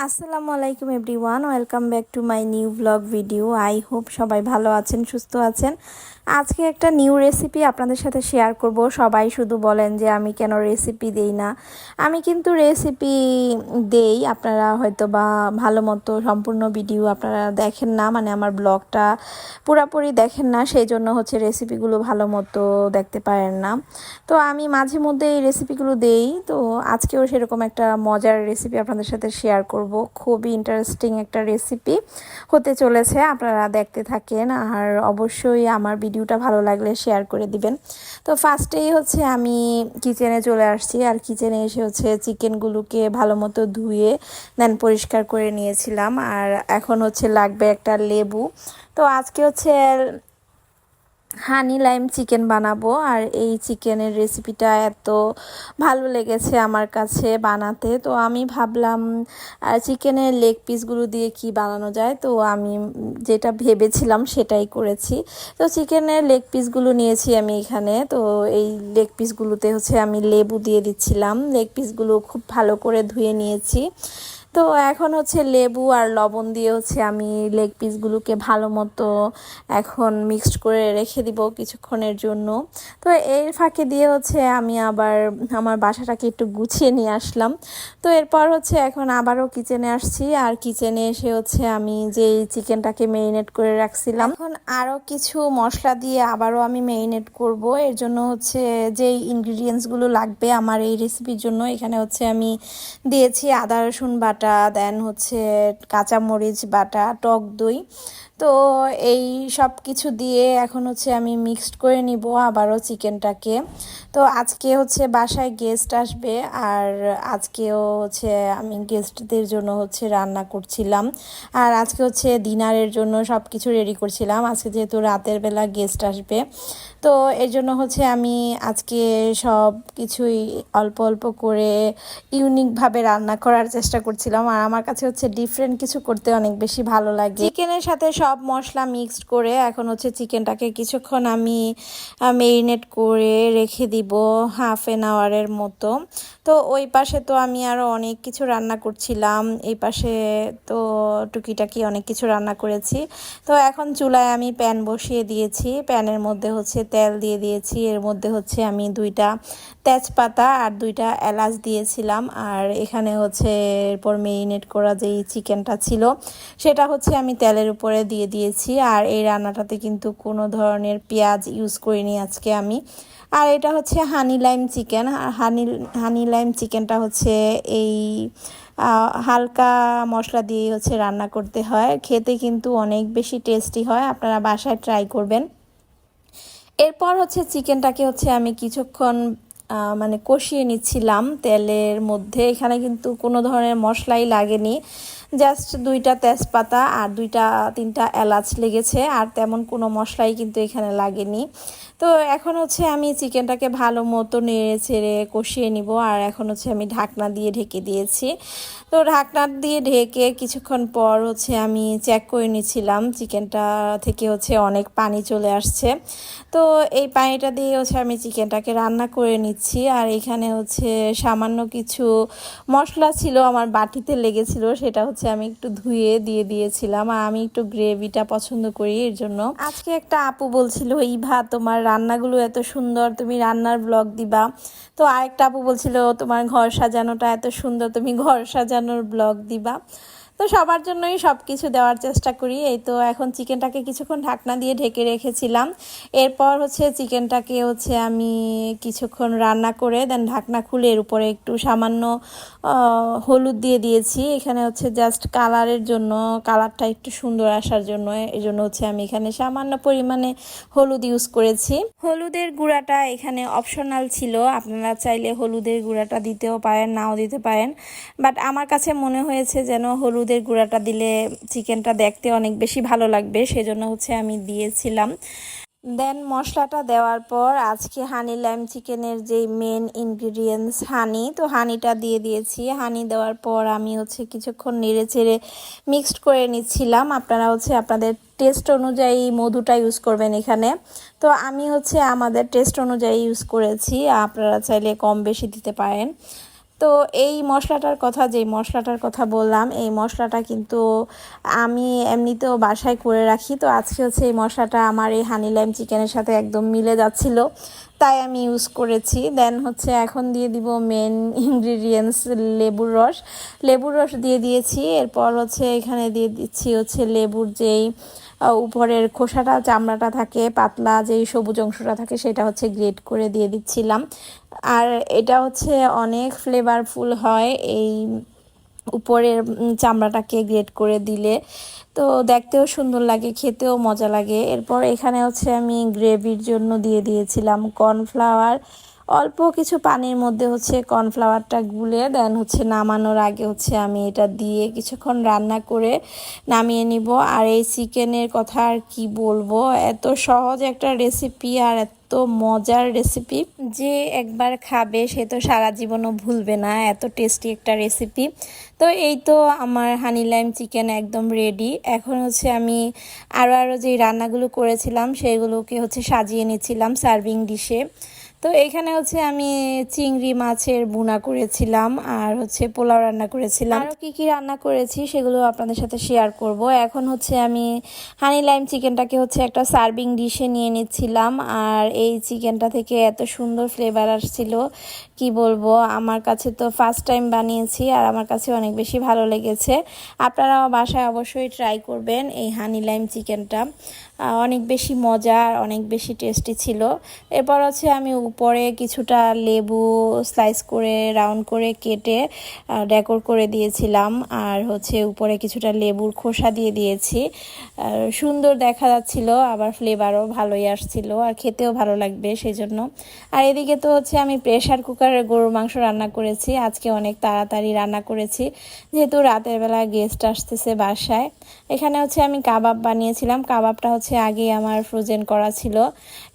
আসসালামু আলাইকুম everyone, welcome back to my new blog video. I hope সবাই ভালো আছেন, সুস্থ আছেন। আজকে একটা নিউ রেসিপি আপনাদের সাথে শেয়ার করব। সবাই শুধু বলেন যে আমি কেন রেসিপি দেই না। আমি কিন্তু রেসিপি দেই, আপনারা হয়তো বা ভালো মতো সম্পূর্ণ ভিডিও আপনারা দেখেন না, মানে আমার ব্লগটা পুরোপুরি দেখেন না, সেই জন্য হচ্ছে রেসিপিগুলো ভালো মতো দেখতে পারেন না। তো আমি মাঝে মধ্যে এই রেসিপিগুলো দেই। তো আজকেও সেরকম একটা মজার রেসিপি আপনাদের সাথে শেয়ার করব। খুবই ইন্টারেস্টিং একটা রেসিপি হতে চলেছে, আপনারা দেখতে থাকেন আর অবশ্যই আমার ভিডিওটা ভালো লাগলে শেয়ার করে দিবেন। তো ফার্স্টেই হচ্ছে আমি কিচেনে চলে আসছি, আর কিচেনে এসে হচ্ছে চিকেনগুলোকে ভালো মতো ধুয়ে দেন পরিষ্কার করে নিয়েছিলাম। আর এখন হচ্ছে লাগবে একটা লেবু। তো আজকে হচ্ছে হানি লাইম চিকেন বানাবো, আর এই চিকেনের রেসিপিটা এত ভালো লেগেছে আমার কাছে বানাতে। তো আমি ভাবলাম চিকেনের লেগ পিসগুলো দিয়ে কি বানানো যায়, তো আমি যেটা ভেবেছিলাম সেটাই করেছি। তো চিকেনের লেগ পিসগুলো নিয়েছি আমি এখানে। তো এই লেগ পিসগুলোতে হচ্ছে আমি লেবু দিয়ে দিচ্ছিলাম। লেগ পিসগুলো খুব ভালো করে ধুয়ে নিয়েছি। তো এখন হচ্ছে লেবু আর লবণ দিয়ে হচ্ছে আমি লেগ পিসগুলোকে ভালো মতো এখন মিক্সড করে রেখে দিব কিছুক্ষণের জন্য। তো এর ফাঁকে দিয়ে হচ্ছে আমি আবার আমার বাসাটাকে একটু গুছিয়ে নিয়ে আসলাম। তো এরপর হচ্ছে এখন আবারও কিচেনে আসছি, আর কিচেনে এসে হচ্ছে আমি যেই চিকেনটাকে মেরিনেট করে রাখছিলাম, এখন আরও কিছু মশলা দিয়ে আবারও আমি মেরিনেট করব। এর জন্য হচ্ছে যেই ইনগ্রিডিয়েন্টসগুলো লাগবে আমার এই রেসিপির জন্য, এখানে হচ্ছে আমি দিয়েছি আদা রসুন বাটা, দেন হচ্ছে কাঁচামরিচ বাটা, টক দই। তো এই সব কিছু দিয়ে এখন হচ্ছে আমি মিক্সড করে নিব আবারও চিকেনটাকে। তো আজকে হচ্ছে বাসায় গেস্ট আসবে, আর আজকেও হচ্ছে আমি গেস্টদের জন্য হচ্ছে রান্না করছিলাম, আর আজকে হচ্ছে ডিনারের জন্য সব কিছু রেডি করছিলাম। আজকে যেহেতু রাতের বেলা গেস্ট আসবে, তো এর জন্য হচ্ছে আমি আজকে সব কিছুই অল্প অল্প করে ইউনিকভাবে রান্না করার চেষ্টা করছিলাম। আর আমার কাছে হচ্ছে ডিফারেন্ট কিছু করতে অনেক বেশি ভালো লাগে। চিকেনের সাথে সব মশলা মিক্সড করে এখন হচ্ছে চিকেনটাকে কিছুক্ষণ আমি মেরিনেট করে রেখে দিব, হাফ অ্যান আওয়ারের মতো। তো ওই পাশে তো আমি আরও অনেক কিছু রান্না করছিলাম, এই পাশে তো টুকিটাকি অনেক কিছু রান্না করেছি। তো এখন চুলায় আমি প্যান বসিয়ে দিয়েছি, প্যানের মধ্যে হচ্ছে তেল দিয়ে দিয়েছি, এর মধ্যে হচ্ছে আমি 2টা তেজপাতা আর 2টা এলাচ দিয়েছিলাম। আর এখানে হচ্ছে এরপর মেরিনেট করা যেই চিকেনটা ছিল সেটা হচ্ছে আমি তেলের উপরে দিয়ে দিয়েছি। আর এই রান্নাটাতে কিন্তু কোনো ধরনের পেঁয়াজ ইউজ করিনি আজকে আমি। আর এটা হচ্ছে হানি লাইম চিকেন, আর হানি লাইম চিকেনটা হচ্ছে এই হালকা মশলা দিয়ে হচ্ছে রান্না করতে হয়, খেতে কিন্তু অনেক বেশি টেস্টি হয়, আপনারা বাসায় ট্রাই করবেন। এরপর হচ্ছে চিকেনটাকে হচ্ছে আমি কিছুক্ষণ মানে কষিয়ে নিচ্ছিলাম তেলের মধ্যে। এখানে কিন্তু কোনো ধরনের মশলাই লাগেনি, জাস্ট 2টা তেজপাতা আর 2-3টা এলাচ লেগেছে, আর তেমন কোনো মশলাই কিন্তু এখানে লাগেনি। তো এখন হচ্ছে আমি চিকেনটাকে ভালো মতো নেড়ে চেড়ে কষিয়ে নিব, আর এখন হচ্ছে আমি ঢাকনা দিয়ে ঢেকে দিয়েছি। তো ঢাকনা দিয়ে ঢেকে কিছুক্ষণ পর হচ্ছে আমি চেক করে নিচ্ছিলাম চিকেনটা থেকে হচ্ছে অনেক পানি চলে আসছে। তো এই পানিটা দিয়ে হচ্ছে আমি চিকেনটাকে রান্না করে নিচ্ছি। আর এখানে হচ্ছে সামান্য কিছু মশলা ছিল আমার বাটিতে লেগেছিল, সেটা হচ্ছে আমি একটু ধুয়ে দিয়ে দিয়েছিলাম। আর আমি একটু গ্রেভিটা পছন্দ করি, এর জন্য। আজকে একটা আপু বলছিল, ইভা তোমার রান্নাগুলো এত সুন্দর, তুমি রান্নার ব্লগ দিবা। তো আরেকটা আপু বলছিল তোমার ঘর সাজানোটা এত সুন্দর, তুমি ঘর সাজানোর ব্লগ দিবা। তো সবার জন্যই সব কিছু দেওয়ার চেষ্টা করি। এই তো এখন চিকেনটাকে কিছুক্ষণ ঢাকনা দিয়ে ঢেকে রেখেছিলাম। এরপর হচ্ছে চিকেনটাকে হচ্ছে আমি কিছুক্ষণ রান্না করে দেন ঢাকনা খুলে এর উপরে একটু সামান্য হলুদ দিয়ে দিয়েছি। এখানে হচ্ছে জাস্ট কালারের জন্য, কালারটা একটু সুন্দর আসার জন্য, এই জন্য হচ্ছে আমি এখানে সামান্য পরিমাণে হলুদ ইউজ করেছি। হলুদের গুঁড়াটা এখানে অপশনাল ছিল, আপনারা চাইলে হলুদের গুঁড়াটা দিতেও পারেন, নাও দিতে পারেন। বাট আমার কাছে মনে হয়েছে যেন হলুদের গুঁড়াটা দিলে চিকেনটা দেখতে অনেক বেশি ভালো লাগবে, সেজন্য হচ্ছে আমি দিয়েছিলাম। দেন মশলাটা দেওয়ার পর আজকে হানি লাইম চিকেনের যে মেন ইনগ্রিডিয়েন্টস হানি, তো হানিটা দিয়ে দিয়েছি। হানি দেওয়ার পর আমি হচ্ছে কিছুক্ষণ নেড়ে চেড়ে মিক্সড করে নিচ্ছিলাম। আপনারা হচ্ছে আপনাদের টেস্ট অনুযায়ী মধুটা ইউজ করবেন এখানে। তো আমি হচ্ছে আমাদের টেস্ট অনুযায়ী ইউজ করেছি, আপনারা চাইলে কম বেশি দিতে পারেন। তো এই মশলাটার কথা, যেই মশলাটার কথা বললাম, এই মশলাটা কিন্তু আমি এমনিতেও বাসায় করে রাখি। তো আজকে হচ্ছে এই মশলাটা আমার এই হানি লাইম চিকেনের সাথে একদম মিলে যাচ্ছিল, তাই আমি ইউজ করেছি। দেন হচ্ছে এখন দিয়ে দিব মেন ইনগ্রিডিয়েন্টস লেবুর রস দিয়ে দিয়েছি। এরপর হচ্ছে এখানে দিয়ে দিচ্ছি হচ্ছে লেবুর যেই উপরের খোসাটা, চামড়াটা থাকে পাতলা, যেই সবুজ অংশটা থাকে সেটা হচ্ছে গ্রেট করে দিয়ে দিচ্ছিলাম। আর এটা হচ্ছে অনেক ফ্লেভারফুল হয় এই উপরের চামড়াটাকে গ্রেট করে দিলে, তো দেখতেও সুন্দর লাগে, খেতেও মজা লাগে। এরপর এখানে হচ্ছে আমি গ্রেভির জন্য দিয়ে দিয়েছিলাম কর্নফ্লাওয়ার। অল্প কিছু পানির মধ্যে হচ্ছে কর্নফ্লাওয়ারটা গুলে দেন হচ্ছে নামানোর আগে হচ্ছে আমি এটা দিয়ে কিছুক্ষণ রান্না করে নামিয়ে নিব। আর এই চিকেনের কথা আর কি বলবো, এত সহজ একটা রেসিপি আর এত মজার রেসিপি, যে একবার খাবে সে তো সারা জীবনও ভুলবে না, এত টেস্টি একটা রেসিপি। তো এই তো আমার হানি লাইম চিকেন একদম রেডি। এখন হচ্ছে আমি আরও যেই রান্নাগুলো করেছিলাম সেগুলোকে হচ্ছে সাজিয়ে নিচ্ছিলাম সার্ভিং ডিশে। তো এখানে হচ্ছে আমি চিংড়ি মাছের ভুনা করেছিলাম আর হচ্ছে পোলাও রান্না করেছিলাম। আরও কী রান্না করেছি সেগুলো আপনাদের সাথে শেয়ার করব। এখন হচ্ছে আমি হানি লাইম চিকেনটাকে হচ্ছে একটা সার্ভিং ডিশে নিয়ে নিচ্ছিলাম। আর এই চিকেনটা থেকে এত সুন্দর ফ্লেভার আসছিল, কি বলবো, আমার কাছে তো ফার্স্ট টাইম বানিয়েছি আর আমার কাছে অনেক বেশি ভালো লেগেছে। আপনারাও বাসায় অবশ্যই ট্রাই করবেন এই হানি লাইম চিকেনটা, অনেক বেশি মজা আর অনেক বেশি টেস্টি ছিল। এরপর হচ্ছে আমি উপরে কিছুটা লেবু স্লাইস করে রাউন্ড করে কেটে ডেকোর করে দিয়েছিলাম। আর হচ্ছে উপরে কিছুটা লেবুর খোসা দিয়ে দিয়েছি, সুন্দর দেখা যাচ্ছিল, আবার ফ্লেভারও ভালোই আসছিল আর খেতেও ভালো লাগবে সেই জন্য। আর এদিকে তো হচ্ছে আমি প্রেশার কুকারে গরুর মাংস রান্না করেছি। আজকে অনেক তাড়াতাড়ি রান্না করেছি যেহেতু রাতের বেলা গেস্ট আসতেছে বাসায়। এখানে হচ্ছে আমি কাবাব বানিয়েছিলাম, কাবাবটা হচ্ছে আগে আমার ফ্রোজেন করা ছিল।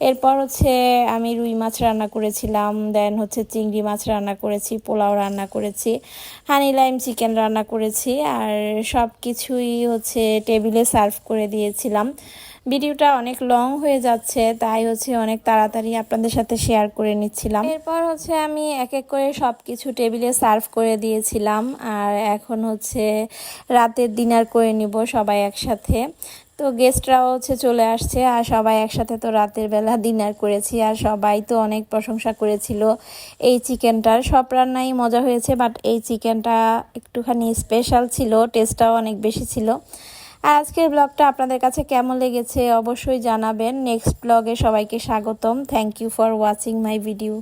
এরপর হচ্ছে আমি রুই মাছ রান্না করেছিলাম, দেন হচ্ছে চিংড়ি মাছ রান্না করেছি, পোলাও রান্না করেছি, হানি লাইম চিকেন রান্না করেছি, আর সব কিছুই হচ্ছে টেবিলে সার্ভ করে দিয়েছিলাম। ভিডিওটা অনেক লং হয়ে যাচ্ছে, তাই হচ্ছে অনেক তাড়াতাড়ি আপনাদের সাথে শেয়ার করে নিচ্ছিলাম। এরপর হচ্ছে আমি এক এক করে সব কিছু টেবিলে সার্ভ করে দিয়েছিলাম। আর এখন হচ্ছে রাতের ডিনার করে নিব সবাই একসাথে। তো গেস্টরাও হচ্ছে চলে আসছে আর সবাই একসাথে তো রাতের বেলা ডিনার করেছি। আর সবাই তো অনেক প্রশংসা করেছিল এই চিকেনটার। সব রান্নাই মজা হয়েছে, বাট এই চিকেনটা একটুখানি স্পেশাল ছিল, টেস্টটাও অনেক বেশি ছিল। আর আজকের ব্লগটা আপনাদের কাছে কেমন লেগেছে অবশ্যই জানাবেন। নেক্সট ব্লগে সবাইকে স্বাগতম। Thank you for watching my video.